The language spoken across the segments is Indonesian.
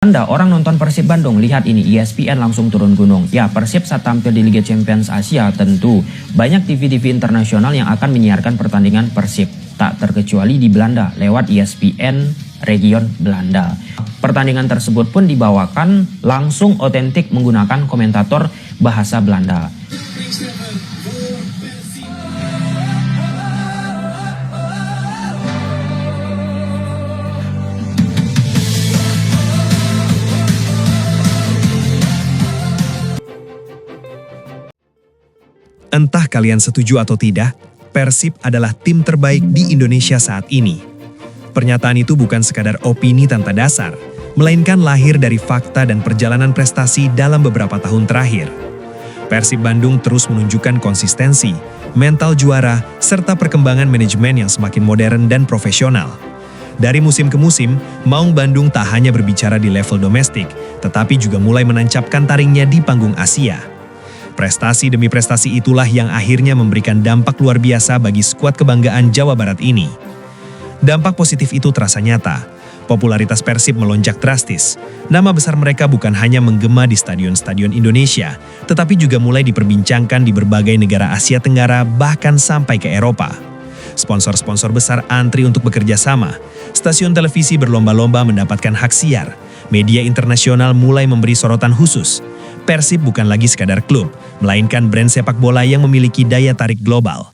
Anda orang nonton Persib Bandung, lihat ini ESPN langsung turun gunung. Ya, Persib saat tampil di Liga Champions Asia tentu banyak TV-TV internasional yang akan menyiarkan pertandingan Persib. Tak terkecuali di Belanda lewat ESPN Region Belanda. Pertandingan tersebut pun dibawakan langsung otentik menggunakan komentator bahasa Belanda. Entah kalian setuju atau tidak, Persib adalah tim terbaik di Indonesia saat ini. Pernyataan itu bukan sekadar opini tanpa dasar, melainkan lahir dari fakta dan perjalanan prestasi dalam beberapa tahun terakhir. Persib Bandung terus menunjukkan konsistensi, mental juara, serta perkembangan manajemen yang semakin modern dan profesional. Dari musim ke musim, Maung Bandung tak hanya berbicara di level domestik, tetapi juga mulai menancapkan taringnya di panggung Asia. Prestasi demi prestasi itulah yang akhirnya memberikan dampak luar biasa bagi skuad kebanggaan Jawa Barat ini. Dampak positif itu terasa nyata. Popularitas Persib melonjak drastis. Nama besar mereka bukan hanya menggema di stadion-stadion Indonesia, tetapi juga mulai diperbincangkan di berbagai negara Asia Tenggara bahkan sampai ke Eropa. Sponsor-sponsor besar antri untuk bekerja sama. Stasiun televisi berlomba-lomba mendapatkan hak siar. Media internasional mulai memberi sorotan khusus. Persib bukan lagi sekadar klub, melainkan brand sepak bola yang memiliki daya tarik global.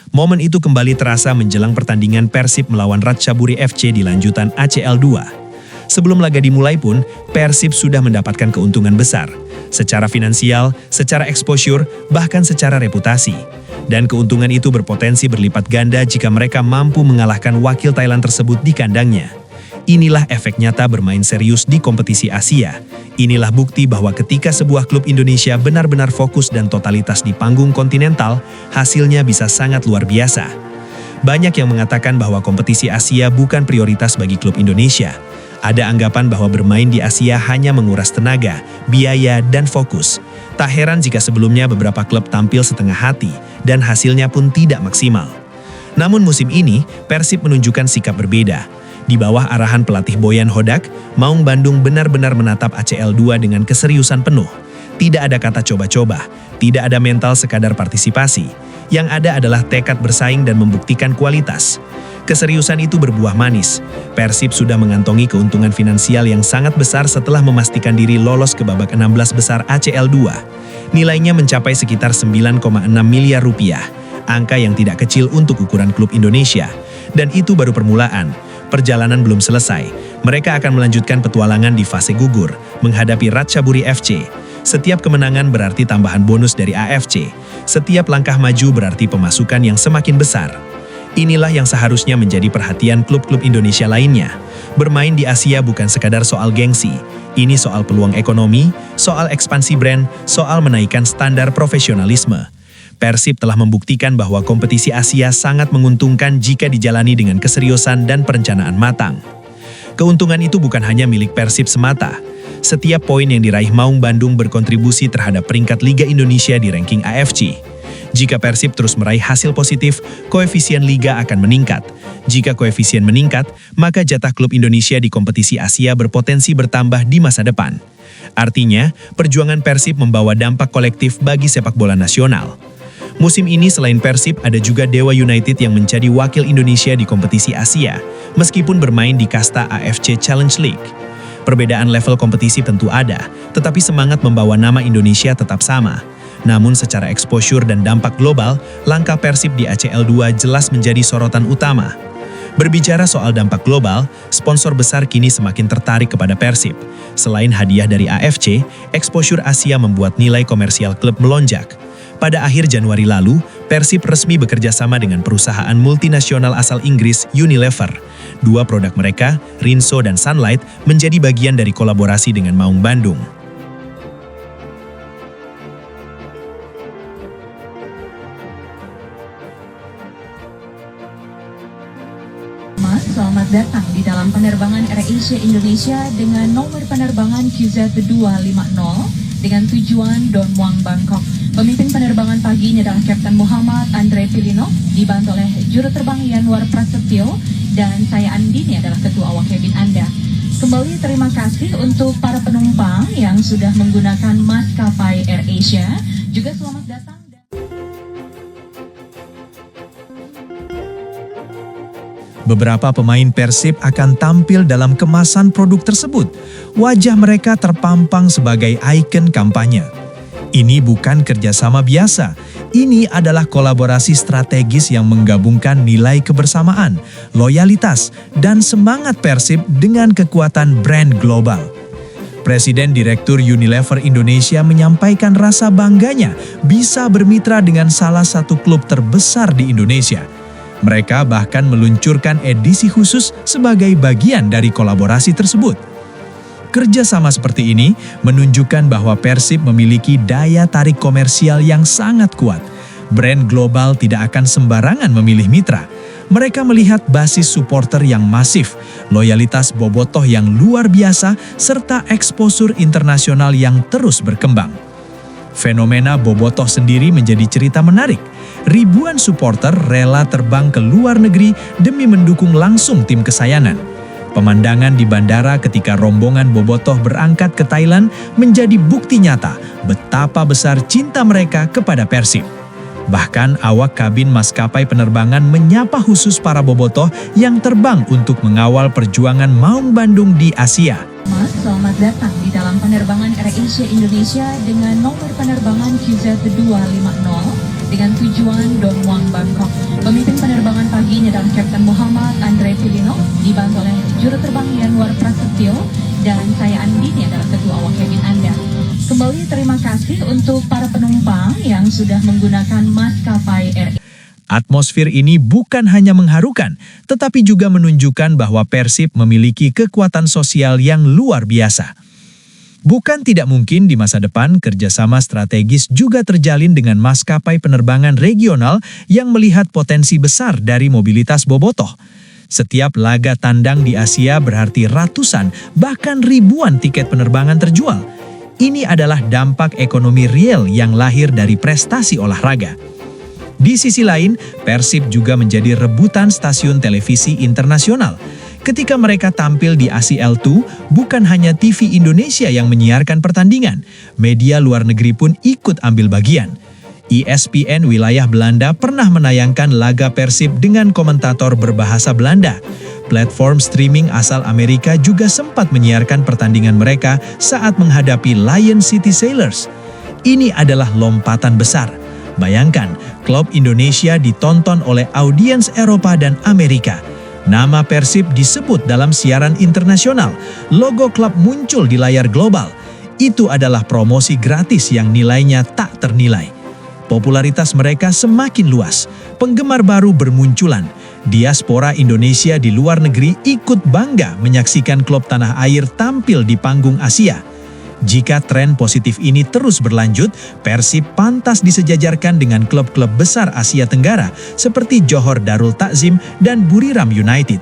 Momen itu kembali terasa menjelang pertandingan Persib melawan Ratchaburi FC di lanjutan ACL 2. Sebelum laga dimulai pun, Persib sudah mendapatkan keuntungan besar. Secara finansial, secara exposure, bahkan secara reputasi. Dan keuntungan itu berpotensi berlipat ganda jika mereka mampu mengalahkan wakil Thailand tersebut di kandangnya. Inilah efek nyata bermain serius di kompetisi Asia. Inilah bukti bahwa ketika sebuah klub Indonesia benar-benar fokus dan totalitas di panggung kontinental, hasilnya bisa sangat luar biasa. Banyak yang mengatakan bahwa kompetisi Asia bukan prioritas bagi klub Indonesia. Ada anggapan bahwa bermain di Asia hanya menguras tenaga, biaya, dan fokus. Tak heran jika sebelumnya beberapa klub tampil setengah hati dan hasilnya pun tidak maksimal. Namun musim ini, Persib menunjukkan sikap berbeda. Di bawah arahan pelatih Boyan Hodak, Maung Bandung benar-benar menatap ACL 2 dengan keseriusan penuh. Tidak ada kata coba-coba, tidak ada mental sekadar partisipasi. Yang ada adalah tekad bersaing dan membuktikan kualitas. Keseriusan itu berbuah manis. Persib sudah mengantongi keuntungan finansial yang sangat besar setelah memastikan diri lolos ke babak 16 besar ACL 2. Nilainya mencapai sekitar 9,6 miliar rupiah. Angka yang tidak kecil untuk ukuran klub Indonesia. Dan itu baru permulaan. Perjalanan belum selesai. Mereka akan melanjutkan petualangan di fase gugur, menghadapi Ratchaburi FC. Setiap kemenangan berarti tambahan bonus dari AFC. Setiap langkah maju berarti pemasukan yang semakin besar. Inilah yang seharusnya menjadi perhatian klub-klub Indonesia lainnya. Bermain di Asia bukan sekadar soal gengsi. Ini soal peluang ekonomi, soal ekspansi brand, soal menaikkan standar profesionalisme. Persib telah membuktikan bahwa kompetisi Asia sangat menguntungkan jika dijalani dengan keseriusan dan perencanaan matang. Keuntungan itu bukan hanya milik Persib semata. Setiap poin yang diraih Maung Bandung berkontribusi terhadap peringkat Liga Indonesia di ranking AFC. Jika Persib terus meraih hasil positif, koefisien Liga akan meningkat. Jika koefisien meningkat, maka jatah klub Indonesia di kompetisi Asia berpotensi bertambah di masa depan. Artinya, perjuangan Persib membawa dampak kolektif bagi sepak bola nasional. Musim ini selain Persib ada juga Dewa United yang menjadi wakil Indonesia di kompetisi Asia, meskipun bermain di kasta AFC Challenge League. Perbedaan level kompetisi tentu ada, tetapi semangat membawa nama Indonesia tetap sama. Namun secara exposure dan dampak global, langkah Persib di ACL 2 jelas menjadi sorotan utama. Berbicara soal dampak global, sponsor besar kini semakin tertarik kepada Persib. Selain hadiah dari AFC, exposure Asia membuat nilai komersial klub melonjak. Pada akhir Januari lalu, Persib resmi bekerja sama dengan perusahaan multinasional asal Inggris Unilever. Dua produk mereka, Rinso dan Sunlight, menjadi bagian dari kolaborasi dengan Maung Bandung. Selamat datang di dalam penerbangan AirAsia Indonesia dengan nomor penerbangan QZ250 dengan tujuan Don Muang, Bangkok. Pemimpin penerbangan pagi ini adalah Kapten Muhammad Andre Pilino, dibantu oleh juru terbang Yanwar Prasetyo, dan saya Andini adalah ketua awak kabin Anda. Kembali terima kasih untuk para penumpang yang sudah menggunakan maskapai AirAsia. Juga selamat datang. Beberapa pemain Persib akan tampil dalam kemasan produk tersebut. Wajah mereka terpampang sebagai ikon kampanye. Ini bukan kerjasama biasa. Ini adalah kolaborasi strategis yang menggabungkan nilai kebersamaan, loyalitas, dan semangat Persib dengan kekuatan brand global. Presiden Direktur Unilever Indonesia menyampaikan rasa bangganya bisa bermitra dengan salah satu klub terbesar di Indonesia. Mereka bahkan meluncurkan edisi khusus sebagai bagian dari kolaborasi tersebut. Kerjasama seperti ini menunjukkan bahwa Persib memiliki daya tarik komersial yang sangat kuat. Brand global tidak akan sembarangan memilih mitra. Mereka melihat basis supporter yang masif, loyalitas bobotoh yang luar biasa, serta eksposur internasional yang terus berkembang. Fenomena bobotoh sendiri menjadi cerita menarik. Ribuan supporter rela terbang ke luar negeri demi mendukung langsung tim kesayangan. Pemandangan di bandara ketika rombongan bobotoh berangkat ke Thailand menjadi bukti nyata betapa besar cinta mereka kepada Persib. Bahkan awak kabin maskapai penerbangan menyapa khusus para bobotoh yang terbang untuk mengawal perjuangan Maung Bandung di Asia. Mas, selamat datang di dalam penerbangan AirAsia Indonesia dengan nomor penerbangan QZ250 dengan tujuan Don Muang Bangkok. Pemimpin penerbangan pagi ini adalah Kapten Muhammad Andre Pilino, dibantu oleh juru terbang Yanwar Prasetyo, dan saya Andini adalah ketua awak kabin Anda. Kembali terima kasih untuk para penumpang yang sudah menggunakan maskapai AirAsia. Atmosfer ini bukan hanya mengharukan, tetapi juga menunjukkan bahwa Persib memiliki kekuatan sosial yang luar biasa. Bukan tidak mungkin di masa depan kerjasama strategis juga terjalin dengan maskapai penerbangan regional yang melihat potensi besar dari mobilitas bobotoh. Setiap laga tandang di Asia berarti ratusan, bahkan ribuan tiket penerbangan terjual. Ini adalah dampak ekonomi real yang lahir dari prestasi olahraga. Di sisi lain, Persib juga menjadi rebutan stasiun televisi internasional. Ketika mereka tampil di ACL2, bukan hanya TV Indonesia yang menyiarkan pertandingan, media luar negeri pun ikut ambil bagian. ESPN wilayah Belanda pernah menayangkan laga Persib dengan komentator berbahasa Belanda. Platform streaming asal Amerika juga sempat menyiarkan pertandingan mereka saat menghadapi Lion City Sailors. Ini adalah lompatan besar. Bayangkan, klub Indonesia ditonton oleh audiens Eropa dan Amerika. Nama Persib disebut dalam siaran internasional. Logo klub muncul di layar global. Itu adalah promosi gratis yang nilainya tak ternilai. Popularitas mereka semakin luas. Penggemar baru bermunculan. Diaspora Indonesia di luar negeri ikut bangga menyaksikan klub tanah air tampil di panggung Asia. Jika tren positif ini terus berlanjut, Persib pantas disejajarkan dengan klub-klub besar Asia Tenggara seperti Johor Darul Takzim dan Buriram United.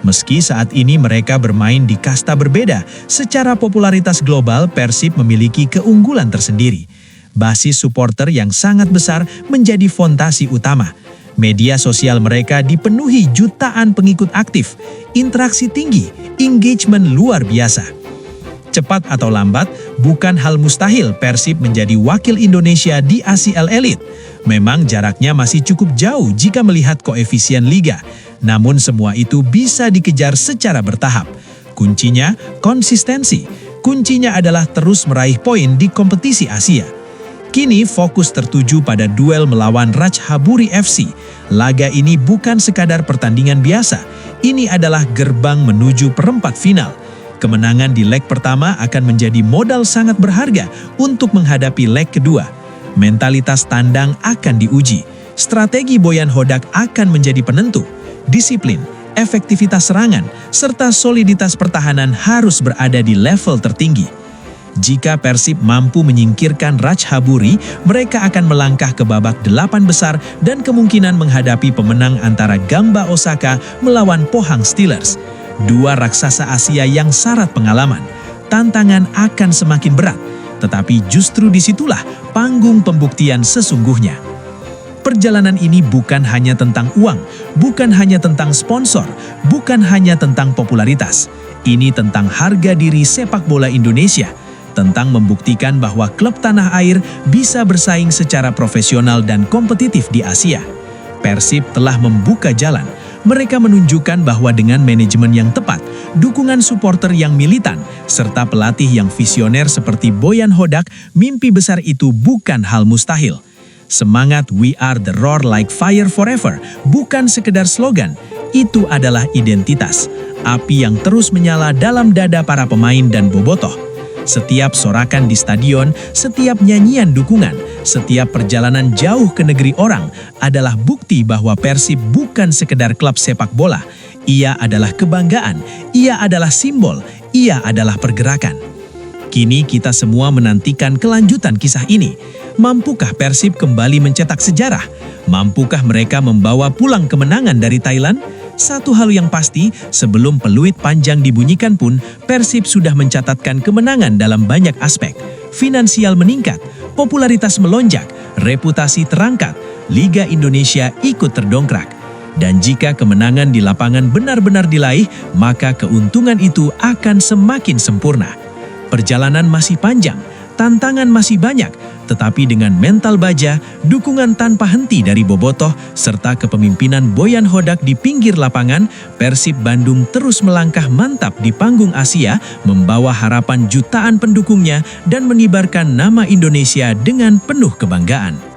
Meski saat ini mereka bermain di kasta berbeda, secara popularitas global Persib memiliki keunggulan tersendiri. Basis supporter yang sangat besar menjadi fondasi utama. Media sosial mereka dipenuhi jutaan pengikut aktif, interaksi tinggi, engagement luar biasa. Cepat atau lambat, bukan hal mustahil Persib menjadi wakil Indonesia di ACL Elite. Memang jaraknya masih cukup jauh jika melihat koefisien liga. Namun semua itu bisa dikejar secara bertahap. Kuncinya konsistensi. Kuncinya adalah terus meraih poin di kompetisi Asia. Kini fokus tertuju pada duel melawan Rajhaburi FC. Laga ini bukan sekadar pertandingan biasa. Ini adalah gerbang menuju perempat final. Kemenangan di leg pertama akan menjadi modal sangat berharga untuk menghadapi leg kedua. Mentalitas tandang akan diuji. Strategi Boyan Hodak akan menjadi penentu. Disiplin, efektivitas serangan, serta soliditas pertahanan harus berada di level tertinggi. Jika Persib mampu menyingkirkan Rajhaburi, mereka akan melangkah ke babak 8 besar dan kemungkinan menghadapi pemenang antara Gamba Osaka melawan Pohang Steelers. Dua raksasa Asia yang syarat pengalaman. Tantangan akan semakin berat, tetapi justru disitulah panggung pembuktian sesungguhnya. Perjalanan ini bukan hanya tentang uang, bukan hanya tentang sponsor, bukan hanya tentang popularitas. Ini tentang harga diri sepak bola Indonesia, tentang membuktikan bahwa klub tanah air bisa bersaing secara profesional dan kompetitif di Asia. Persib telah membuka jalan. Mereka menunjukkan bahwa dengan manajemen yang tepat, dukungan supporter yang militan, serta pelatih yang visioner seperti Boyan Hodak, mimpi besar itu bukan hal mustahil. Semangat "We are the roar like fire forever" bukan sekedar slogan, itu adalah identitas, api yang terus menyala dalam dada para pemain dan bobotoh. Setiap sorakan di stadion, setiap nyanyian dukungan, setiap perjalanan jauh ke negeri orang adalah bukti bahwa Persib bukan sekedar klub sepak bola. Ia adalah kebanggaan, ia adalah simbol, ia adalah pergerakan. Kini kita semua menantikan kelanjutan kisah ini. Mampukah Persib kembali mencetak sejarah? Mampukah mereka membawa pulang kemenangan dari Thailand? Satu hal yang pasti, sebelum peluit panjang dibunyikan pun, Persib sudah mencatatkan kemenangan dalam banyak aspek. Finansial meningkat, popularitas melonjak, reputasi terangkat, Liga Indonesia ikut terdongkrak. Dan jika kemenangan di lapangan benar-benar diraih, maka keuntungan itu akan semakin sempurna. Perjalanan masih panjang, tantangan masih banyak, tetapi dengan mental baja, dukungan tanpa henti dari bobotoh, serta kepemimpinan Boyan Hodak di pinggir lapangan, Persib Bandung terus melangkah mantap di panggung Asia, membawa harapan jutaan pendukungnya dan mengibarkan nama Indonesia dengan penuh kebanggaan.